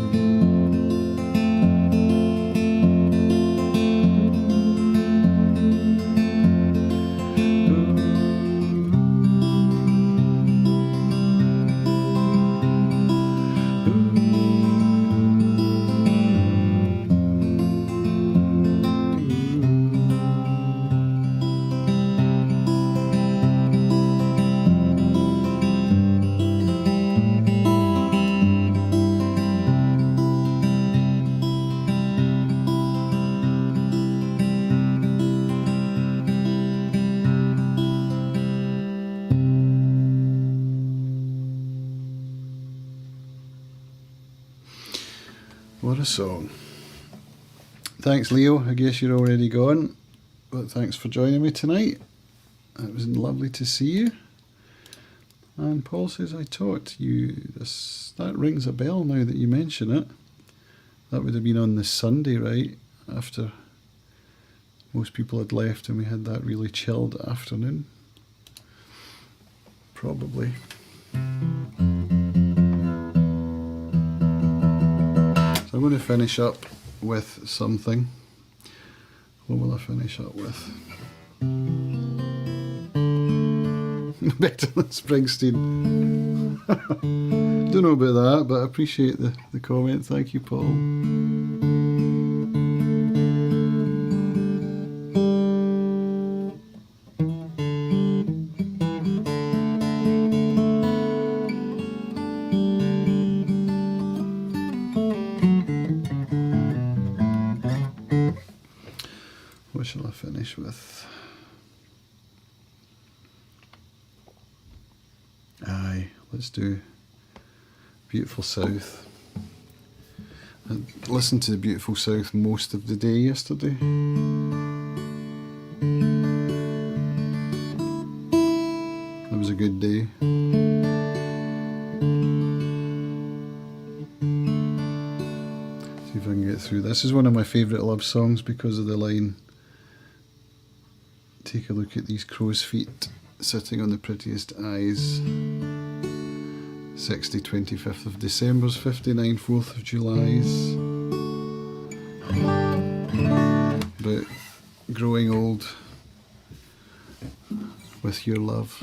What a song. Thanks, Leo. I guess you're already gone, but thanks for joining me tonight. It was lovely to see you. And Paul says I taught you this. That rings a bell now that you mention it. That would have been on the Sunday, right? After most people had left and we had that really chilled afternoon. Probably. So I'm going to finish up with something. What will I finish up with? Better than Springsteen. Don't know about that, but I appreciate the comment. Thank you, Paul. What shall I finish with? Aye, let's do Beautiful South. I listened to the Beautiful South most of the day yesterday. day. See if I can get through. This is one of my favourite love songs because of the line, take a look at these crow's feet sitting on the prettiest eyes. 60 25th of December's, 59 4th of July's. But growing old with your love.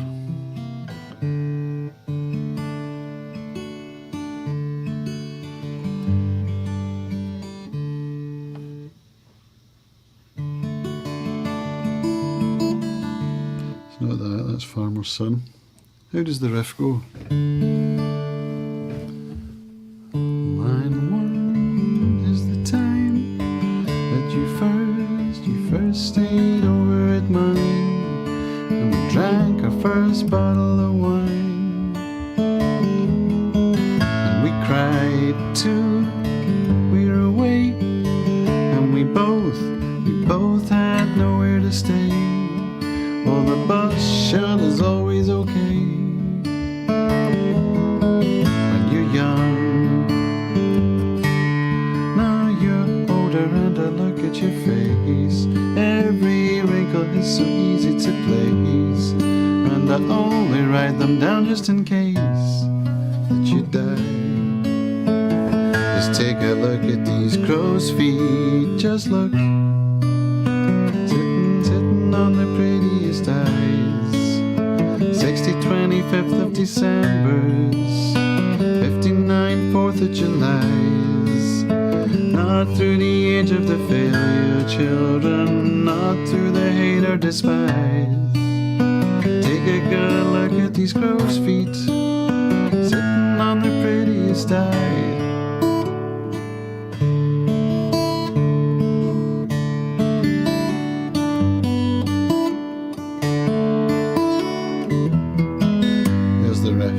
It's not that, that's Farmer's Son. How does the riff go? Line one is the time that you first stayed over at mine, and we drank our first bottle of wine, and we cried too, we were away, and we both had nowhere to stay. Well, the bus shuttle's always okay when you're young. Now you're older and I look at your face, every wrinkle is so easy to place, and I only write them down just in case that you die. Just take a look at these crow's feet, just look, sitting on the prettiest eyes. 60 25th of December's, 59 4th of July's. Not through the age of the failure, children, not through the hate or despise. Take a good look at these crow's feet, sitting on the prettiest eyes. There's the riff.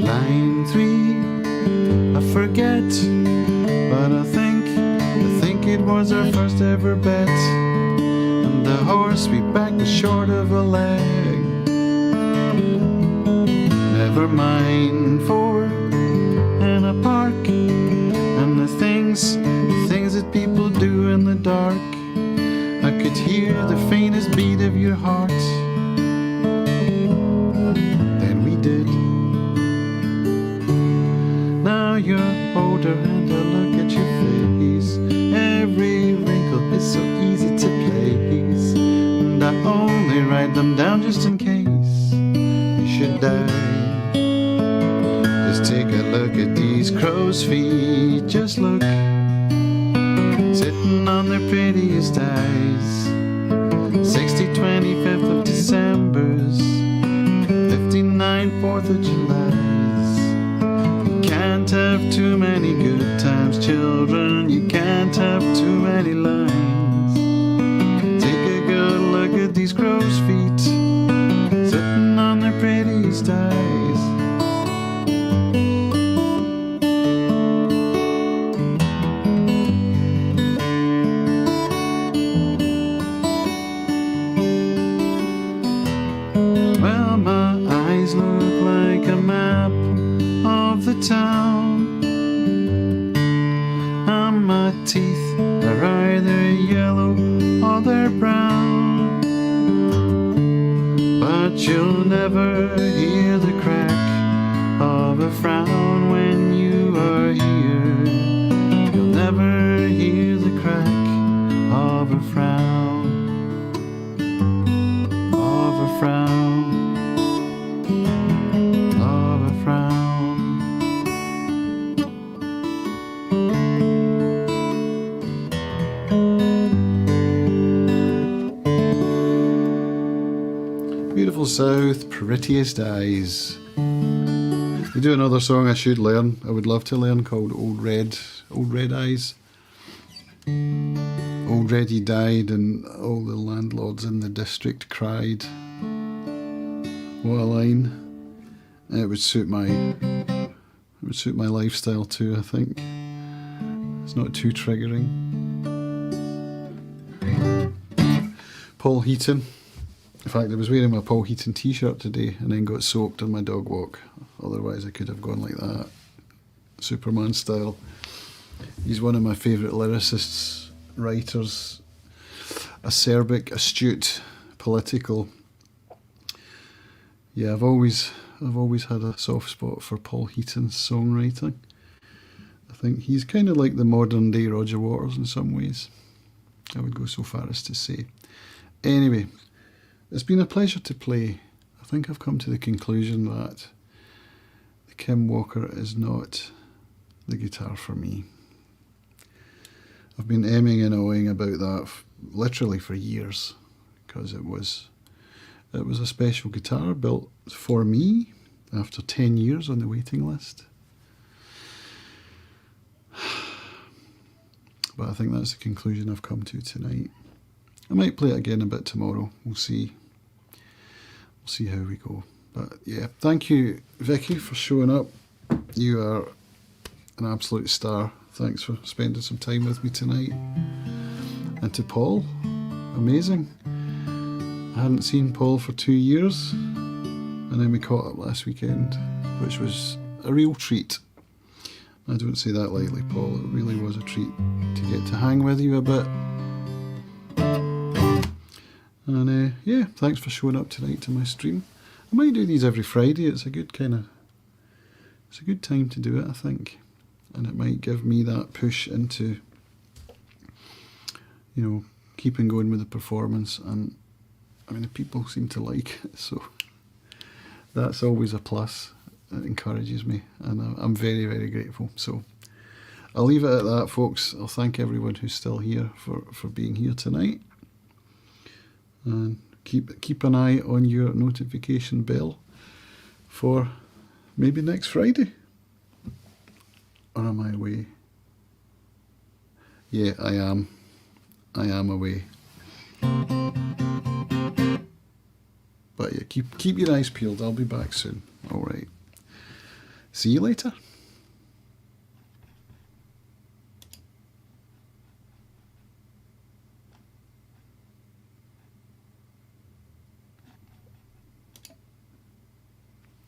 Line 3, I forget, but I think it was our first ever bet, and the horse we backed was short of a leg. Never mind 4 in a park, and the things that people do in the dark. I could hear the faintest beat of your heart. Then we did. Now you're older and I look at your face, every wrinkle is so easy to place, and I only write them down just in case you should die. Just take a look at these crow's feet, just look, sitting on their prettiest eyes. 60 25th of December's, 59 4th of July's. You can't have too many good times, children, you can't have too many lines. Take a good look at these crow's feet, sitting on their prettiest eyes. Well, my eyes look like a map of the town, and my teeth are either yellow or they're brown, but you'll never hear the crack of a frown when you are here. You'll never hear the crack of a frown, of a frown, of a frown. Beautiful South, prettiest eyes. They do another song I should learn, I would love to learn, called Old Red Eyes. Old Red he died and all the landlords in the district cried. What a line. It would suit my lifestyle too, I think. It's not too triggering. Paul Heaton. In fact, I was wearing my Paul Heaton t-shirt today and then got soaked on my dog walk. Otherwise I could have gone like that, Superman style. He's one of my favourite lyricists, writers, acerbic, astute, political. Yeah, I've always had a soft spot for Paul Heaton's songwriting. I think he's kind of like the modern day Roger Waters in some ways. I would go so far as to say. Anyway, it's been a pleasure to play. I think I've come to the conclusion that the Kim Walker is not the guitar for me. I've been emming and awing about that literally for years, because it was a special guitar built for me after 10 years on the waiting list. But I think that's the conclusion I've come to tonight. I might play it again a bit tomorrow. We'll see. We'll see how we go. But yeah, thank you, Vicky, for showing up. You are an absolute star. Thanks for spending some time with me tonight. And to Paul, amazing. I hadn't seen Paul for 2 years, and then we caught up last weekend, which was a real treat. I don't say that lightly, Paul. It really was a treat to get to hang with you a bit. And yeah, thanks for showing up tonight to my stream. I might do these every Friday. It's a good time to do it, I think. And it might give me that push into, keeping going with the performance. And I mean, the people seem to like it, so that's always a plus. It encourages me, and I'm very, very grateful. So I'll leave it at that, folks. I'll thank everyone who's still here for being here tonight. And keep an eye on your notification bell for maybe next Friday. Or am I away? Yeah, I am. I am away. But yeah, keep your eyes peeled. I'll be back soon. All right. See you later.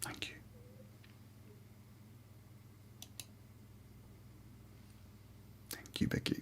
Thank you. Thank you, Becky.